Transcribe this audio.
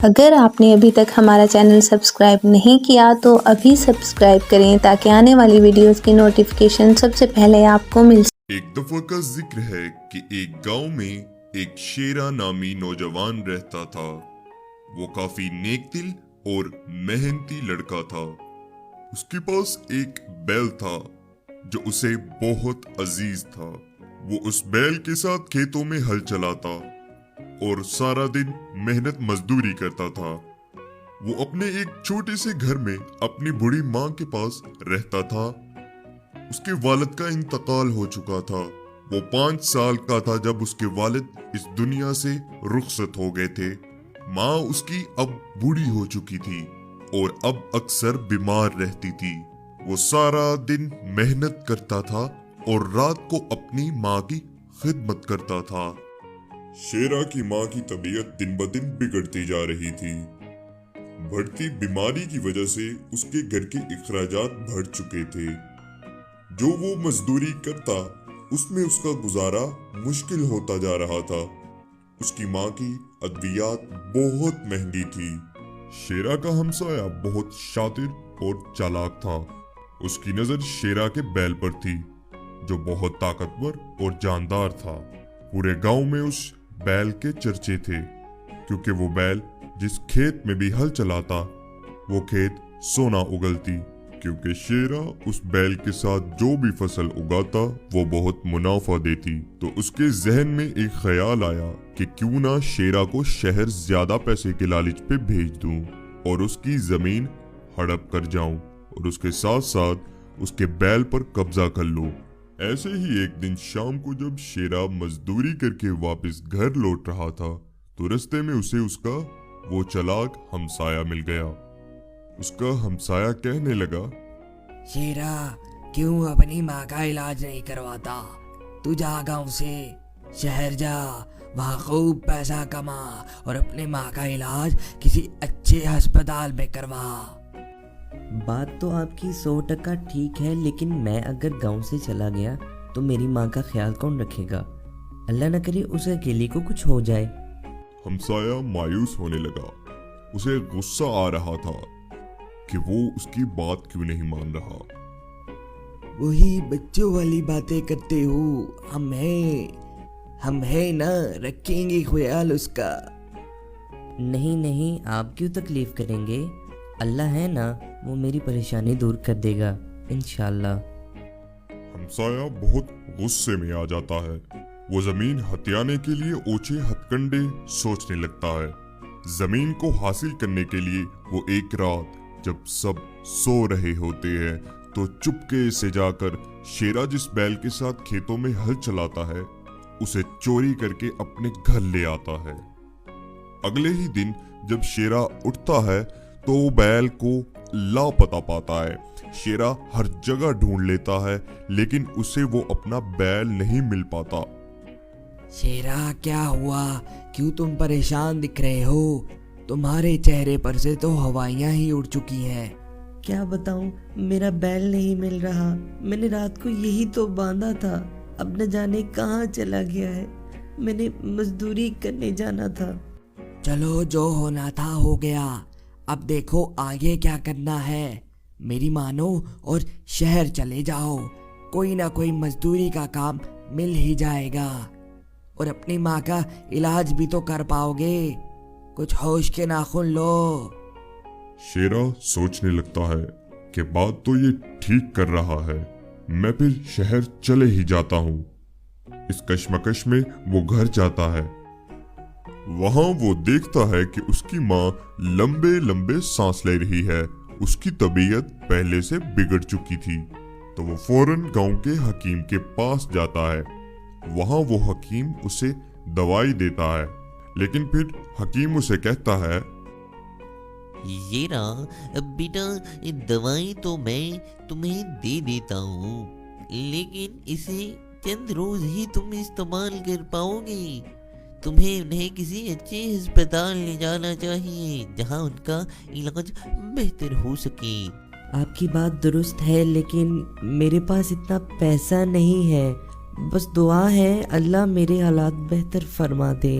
اگر آپ نے ابھی تک ہمارا چینل سبسکرائب نہیں کیا تو ابھی سبسکرائب کریں تاکہ آنے والی ویڈیوز کی نوٹیفیکیشن سب سے پہلے آپ کو مل سکے۔ ایک دفعہ کا ذکر ہے کہ ایک گاؤں میں ایک شیرا نامی نوجوان رہتا تھا۔ وہ کافی نیک دل اور محنتی لڑکا تھا۔ اس کے پاس ایک بیل تھا جو اسے بہت عزیز تھا۔ وہ اس بیل کے ساتھ کھیتوں میں ہل چلاتا اور سارا دن محنت مزدوری کرتا تھا۔ وہ اپنے ایک چھوٹے سے گھر میں اپنی بڑی ماں کے پاس رہتا تھا۔ اس کے والد کا انتقال ہو چکا تھا۔ وہ 5 سال کا تھا جب اس کے والد اس دنیا سے رخصت ہو گئے تھے۔ ماں اس کی اب بوڑھی ہو چکی تھی اور اب اکثر بیمار رہتی تھی۔ وہ سارا دن محنت کرتا تھا اور رات کو اپنی ماں کی خدمت کرتا تھا۔ شیرا کی ماں کی طبیعت دن بدن بگڑتی جا رہی تھی۔ بڑھتی بیماری کی وجہ سے اس کے گھر کے اخراجات بڑھ چکے تھے۔ جو وہ مزدوری کرتا اس میں اس کا گزارا مشکل ہوتا جا رہا تھا۔ اس کی ماں کی ادویات بہت مہنگی تھی۔ شیرا کا ہمسایہ بہت شاطر اور چالاک تھا۔ اس کی نظر شیرا کے بیل پر تھی جو بہت طاقتور اور جاندار تھا۔ پورے گاؤں میں اس بیل کے چرچے تھے کیونکہ وہ بیل جس کھیت میں بھی ہل چلاتا وہ کھیت سونا اگلتی، کیونکہ شیرا اس بیل کے ساتھ جو بھی فصل اگاتا وہ بہت منافع دیتی۔ تو اس کے ذہن میں ایک خیال آیا کہ کیوں نہ شیرا کو شہر زیادہ پیسے کے لالچ پہ بھیج دوں اور اس کی زمین ہڑپ کر جاؤں اور اس کے ساتھ ساتھ اس کے بیل پر قبضہ کر لوں۔ ایسے ہی ایک دن شام کو جب شیرا مزدوری کر کے واپس گھر لوٹ رہا تھا تو رستے میں اسے اس کا وہ چلاک ہمسایہ مل گیا۔ اس کا ہمسایہ کہنے لگا، شیرا کیوں اپنی ماں کا علاج نہیں کرواتا؟ تو جا گاؤں سے شہر جا، وہاں خوب پیسہ کما اور اپنے ماں کا علاج کسی اچھے ہسپتال میں کروا۔ بات تو آپ کی 100% ٹھیک ہے، لیکن میں اگر گاؤں سے چلا گیا تو میری ماں کا خیال کون رکھے گا؟ اللہ نہ کرے اس اکیلی کو کچھ ہو جائے۔ ہمسایہ مایوس ہونے لگا۔ اسے غصہ آ رہا تھا کہ وہ اس کی بات کیوں نہیں مان رہا۔ وہی بچوں والی باتیں کرتے ہو، ہم ہیں نا، رکھیں گے خیال اس کا۔ نہیں، آپ کیوں تکلیف کریں گے؟ اللہ ہے نا، وہ میری پریشانی دور کر دے گا انشاءاللہ۔ ہمسایہ بہت غصے میں آ جاتا ہے۔ وہ زمین ہتھیانے کے لیے اوچھے ہتھ کنڈے سوچنے لگتا ہے۔ زمین کو حاصل کرنے کے لیے وہ ایک رات جب سب سو رہے ہوتے ہیں تو چپکے سے جا کر شیرا جس بیل کے ساتھ کھیتوں میں ہل چلاتا ہے اسے چوری کر کے اپنے گھر لے آتا ہے۔ اگلے ہی دن جب شیرا اٹھتا ہے تو وہ بیل کو لاپتہ پاتا ہے۔ شیرا ہر جگہ ڈھونڈ لیتا ہے لیکن اسے وہ اپنا بیل نہیں مل پاتا۔ شیرا کیا ہوا؟ کیوں تم پریشان دکھ رہے ہو؟ تمہارے چہرے پر سے تو ہوائیاں ہی اڑ چکی ہیں۔ کیا بتاؤں، میرا بیل نہیں مل رہا۔ میں نے رات کو یہی تو باندھا تھا، اب نہ جانے کہاں چلا گیا ہے۔ میں نے مزدوری کرنے جانا تھا۔ چلو جو ہونا تھا ہو گیا، اب دیکھو آگے کیا کرنا ہے۔ میری مانو اور شہر چلے جاؤ، کوئی نہ کوئی مزدوری کا کام مل ہی جائے گا اور اپنی ماں کا علاج بھی تو کر پاؤ گے۔ کچھ ہوش کے ناخن لو۔ شیرا سوچنے لگتا ہے کہ بات تو یہ ٹھیک کر رہا ہے، میں پھر شہر چلے ہی جاتا ہوں۔ اس کشمکش میں وہ گھر جاتا ہے۔ وہاں وہ دیکھتا ہے کہ اس کی ماں لمبے لمبے سانس لے رہی ہے۔ اس کی طبیعت پہلے سے بگڑ چکی تھی تو وہ فوراً گاؤں کے حکیم کے پاس جاتا ہے۔ وہاں وہ حکیم اسے دوائی دیتا ہے لیکن پھر حکیم اسے کہتا ہے، شیرا بیٹا دوائی تو میں تمہیں دے دیتا ہوں لیکن اسے چند روز ہی تم استعمال کر پاؤ گے۔ تمہیں انہیں کسی اچھے ہسپتال لے جانا چاہیے جہاں ان کا علاج بہتر ہو سکے۔ آپ کی بات درست ہے لیکن میرے پاس اتنا پیسہ نہیں ہے، بس دعا ہے اللہ میرے حالات بہتر فرما دے۔